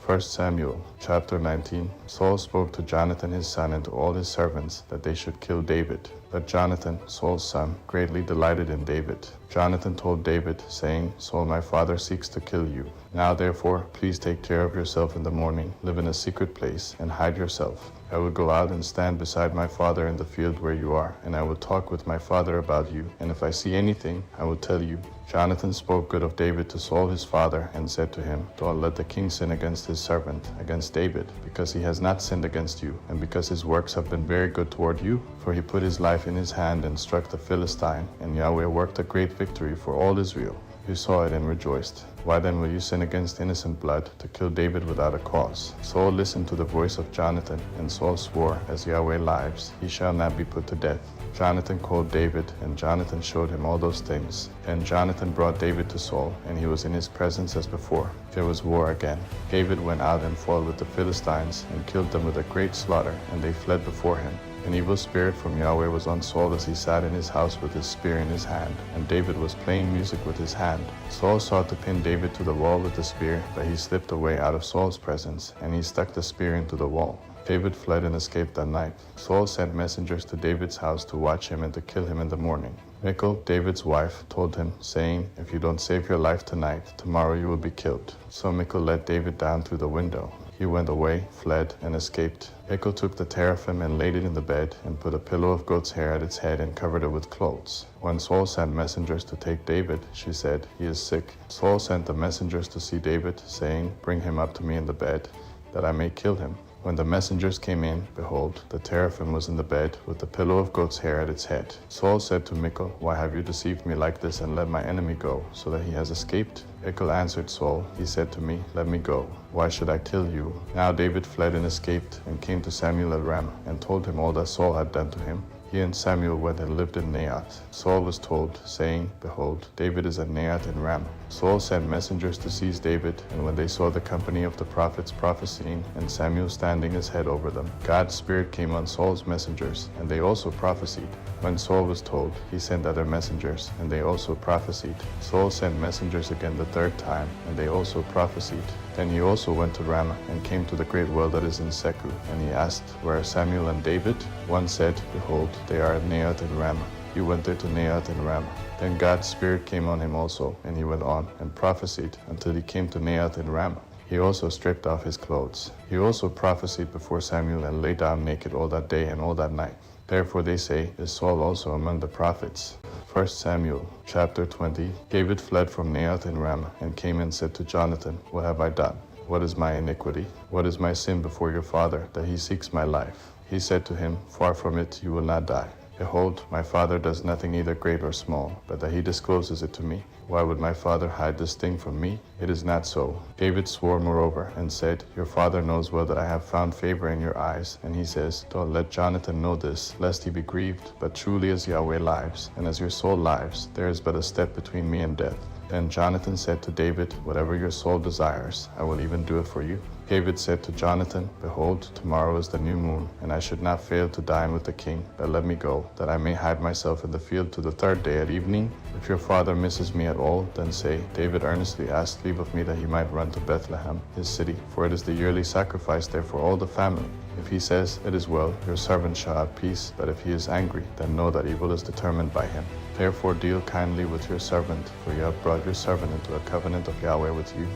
1 Samuel chapter 19. Saul spoke to Jonathan his son and to all his servants that they should kill David. But Jonathan, Saul's son, greatly delighted in David. Jonathan told David, saying, Saul my father seeks to kill you. Now therefore, please take care of yourself in the morning, live in a secret place, and hide yourself. I will go out and stand beside my father in the field where you are, and I will talk with my father about you, and if I see anything, I will tell you. Jonathan spoke good of David to Saul his father, and said to him, Don't let the king sin against his servant, against David, because he has not sinned against you, and because his works have been very good toward you. For he put his life in his hand and struck the Philistine, and Yahweh worked a great victory for all Israel. You saw it and rejoiced. Why then will you sin against innocent blood to kill David without a cause? Saul listened to the voice of Jonathan, and Saul swore, As Yahweh lives, he shall not be put to death. Jonathan called David, and Jonathan showed him all those things. And Jonathan brought David to Saul, and he was in his presence as before. There was war again. David went out and fought with the Philistines, and killed them with a great slaughter, and they fled before him. An evil spirit from Yahweh was on Saul as he sat in his house with his spear in his hand, and David was playing music with his hand. Saul sought to pin David to the wall with the spear, but he slipped away out of Saul's presence, and he stuck the spear into the wall. David fled and escaped that night. Saul sent messengers to David's house to watch him and to kill him in the morning. Michal, David's wife, told him, saying, If you don't save your life tonight, tomorrow you will be killed. So Michal let David down through the window. He went away, fled, and escaped. Michal took the teraphim and laid it in the bed, and put a pillow of goat's hair at its head and covered it with clothes. When Saul sent messengers to take David, she said, He is sick. Saul sent the messengers to see David, saying, Bring him up to me in the bed, that I may kill him. When the messengers came in, behold, the teraphim was in the bed, with the pillow of goat's hair at its head. Saul said to Michal, Why have you deceived me like this, and let my enemy go, so that he has escaped? Michal answered Saul, He said to me, Let me go. Why should I kill you? Now David fled and escaped, and came to Samuel at Ramah, and told him all that Saul had done to him. He and Samuel went and lived in Naioth. Saul was told, saying, Behold, David is at Naioth in Ramah. Saul sent messengers to seize David, and when they saw the company of the prophets prophesying, and Samuel standing his head over them, God's Spirit came on Saul's messengers, and they also prophesied. When Saul was told, he sent other messengers, and they also prophesied. Saul sent messengers again the third time, and they also prophesied. Then he also went to Ramah, and came to the great well that is in Secu, and he asked, Where are Samuel and David? One said, Behold, they are at Naioth in Ramah. He went there to Naioth in Ramah. Then God's Spirit came on him also, and he went on, and prophesied, until he came to Naioth in Ramah. He also stripped off his clothes. He also prophesied before Samuel, and lay down naked all that day and all that night. Therefore they say, Is Saul also among the prophets? 1 Samuel chapter 20. David fled from Naioth in Ramah, and came and said to Jonathan, What have I done? What is my iniquity? What is my sin before your father, that he seeks my life? He said to him, Far from it, you will not die. Behold, my father does nothing either great or small, but that he discloses it to me. Why would my father hide this thing from me? It is not so. David swore moreover, and said, Your father knows well that I have found favor in your eyes. And he says, Don't let Jonathan know this, lest he be grieved. But truly as Yahweh lives, and as your soul lives, there is but a step between me and death. Then Jonathan said to David, Whatever your soul desires, I will even do it for you. David said to Jonathan, Behold, tomorrow is the new moon, and I should not fail to dine with the king. But let me go, that I may hide myself in the field to the third day at evening. If your father misses me at all, then say, David earnestly asked leave of me that he might run to Bethlehem, his city, for it is the yearly sacrifice there for all the family. If he says, It is well, your servant shall have peace. But if he is angry, then know that evil is determined by him. Therefore deal kindly with your servant, for you have brought your servant into a covenant of Yahweh with you.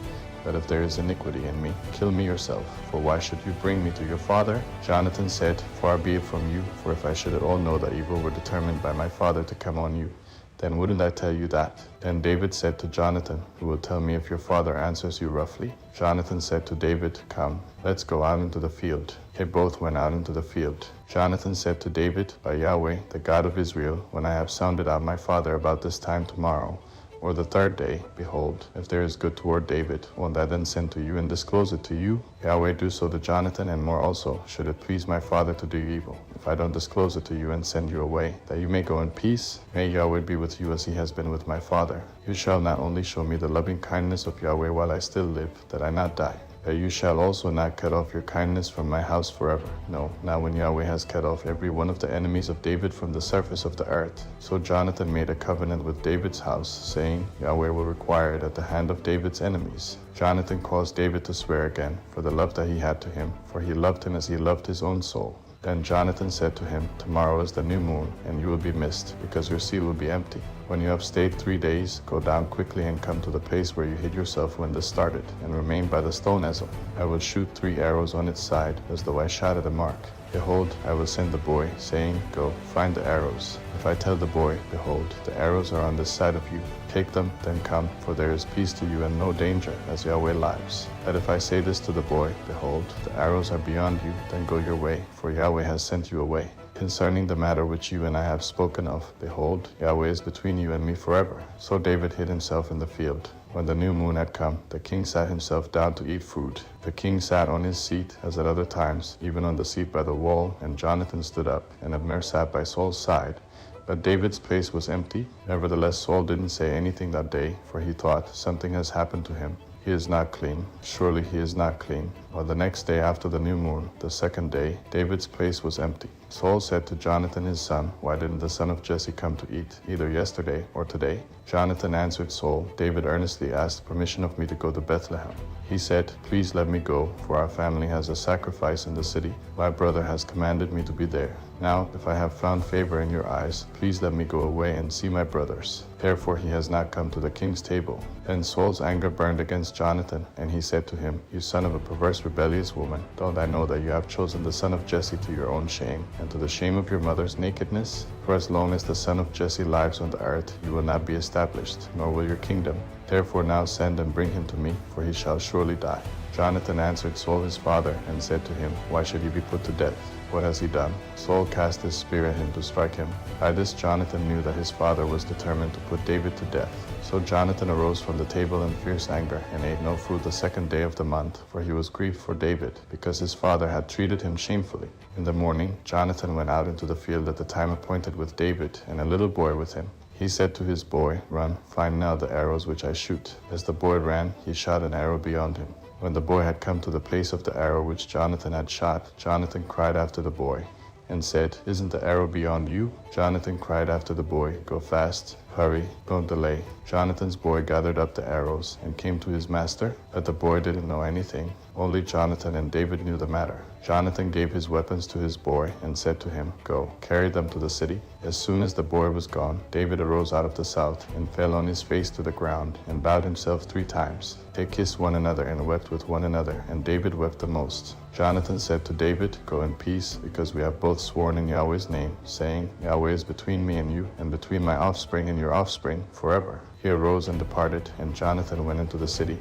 But if there is iniquity in me, kill me yourself, for why should you bring me to your father? Jonathan said, Far be it from you, for if I should at all know that evil were determined by my father to come on you, then wouldn't I tell you that? Then David said to Jonathan, Who will tell me if your father answers you roughly? Jonathan said to David, Come, let's go out into the field. They both went out into the field. Jonathan said to David, By Yahweh, the God of Israel, when I have sounded out my father about this time tomorrow, or the third day, behold, if there is good toward David, won't I then send to you and disclose it to you? Yahweh do so to Jonathan, and more also, should it please my father to do evil, if I don't disclose it to you and send you away, that you may go in peace. May Yahweh be with you as he has been with my father. You shall not only show me the loving kindness of Yahweh while I still live, that I not die. that you shall also not cut off your kindness from my house forever. No, now when Yahweh has cut off every one of the enemies of David from the surface of the earth. So Jonathan made a covenant with David's house, saying, Yahweh will require it at the hand of David's enemies. Jonathan caused David to swear again, for the love that he had to him, for he loved him as he loved his own soul. Then Jonathan said to him, Tomorrow is the new moon, and you will be missed, because your seal will be empty. When you have stayed 3 days, go down quickly and come to the place where you hid yourself when this started, and remain by the stone Ezel. I will shoot 3 arrows on its side, as though I shot at a mark. Behold, I will send the boy, saying, Go, find the arrows. If I tell the boy, Behold, the arrows are on this side of you, take them, then come, for there is peace to you and no danger, as Yahweh lives. But if I say this to the boy, Behold, the arrows are beyond you, then go your way, for Yahweh has sent you away. Concerning the matter which you and I have spoken of, behold, Yahweh is between you and me forever. So David hid himself in the field. When the new moon had come, the king sat himself down to eat food. The king sat on his seat, as at other times, even on the seat by the wall, and Jonathan stood up, and Abner sat by Saul's side. But David's place was empty. Nevertheless, Saul didn't say anything that day, for he thought, Something has happened to him. He is not clean. Surely he is not clean. Well, the next day after the new moon, the second day, David's place was empty. Saul said to Jonathan his son, Why didn't the son of Jesse come to eat, either yesterday or today? Jonathan answered Saul, David earnestly asked permission of me to go to Bethlehem. He said, Please let me go, for our family has a sacrifice in the city. My brother has commanded me to be there. Now, if I have found favor in your eyes, please let me go away and see my brothers. Therefore he has not come to the king's table. Then Saul's anger burned against Jonathan, and he said to him, You son of a perverse, rebellious woman, don't I know that you have chosen the son of Jesse to your own shame, and to the shame of your mother's nakedness? For as long as the son of Jesse lives on the earth, you will not be established, nor will your kingdom. Therefore now send and bring him to me, for he shall surely die. Jonathan answered Saul his father, and said to him, Why should he be put to death? What has he done? Saul cast his spear at him to strike him. By this Jonathan knew that his father was determined to put David to death. So Jonathan arose from the table in fierce anger, and ate no food the second day of the month, for he was grieved for David, because his father had treated him shamefully. In the morning Jonathan went out into the field at the time appointed with David, and a little boy with him. He said to his boy, Run, find now the arrows which I shoot. As the boy ran, he shot an arrow beyond him. When the boy had come to the place of the arrow which Jonathan had shot, Jonathan cried after the boy, and said, Isn't the arrow beyond you? Jonathan cried after the boy, Go fast, hurry, don't delay. Jonathan's boy gathered up the arrows and came to his master, but the boy didn't know anything. Only Jonathan and David knew the matter. Jonathan gave his weapons to his boy and said to him, Go, carry them to the city. As soon as the boy was gone, David arose out of the south and fell on his face to the ground and bowed himself 3 times. They kissed one another and wept with one another, and David wept the most. Jonathan said to David, Go in peace, because we have both sworn in Yahweh's name, saying, Yahweh is between me and you, and between my offspring and your offspring forever. He arose and departed, and Jonathan went into the city.